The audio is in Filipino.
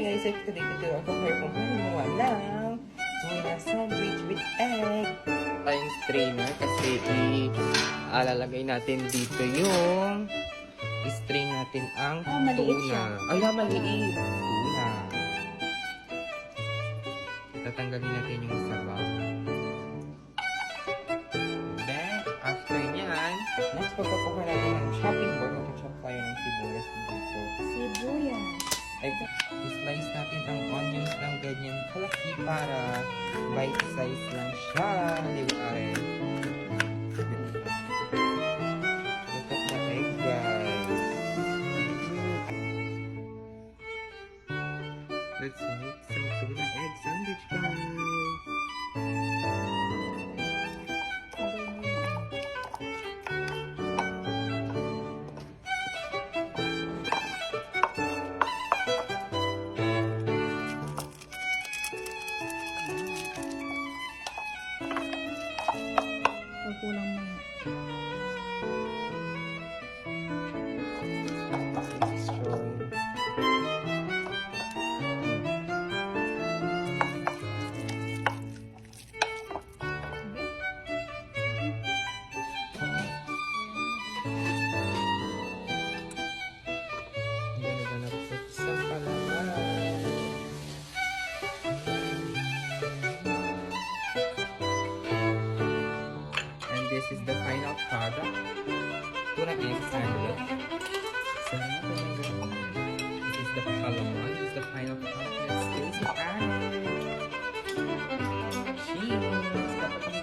guys, if today tutorial ko kayo kung paano gumawa ng tuna sandwich with egg. Tayong strainer kasi ilalagay natin dito yung strain natin ang maliit tuna. siya. Ay, maliit. Tuna. Tatanggalin natin yung sabaw. Then, after nyan, next pagpapuka natin ng chopping board. Mag-chop tayo ng sibuyas dito. Sibuyas. Ay, slice natin ang onions ng ganyan kalaki para bite size lang siya. Di ba, Aren? Look at the egg, guys. Let's make some tuna egg sandwich, guys. Kulang mo. Destroy. This is the final product. Tuna egg sandwich. Sarap naman. This is the color one. This is the final product. Let's taste it. Cheese. Dapat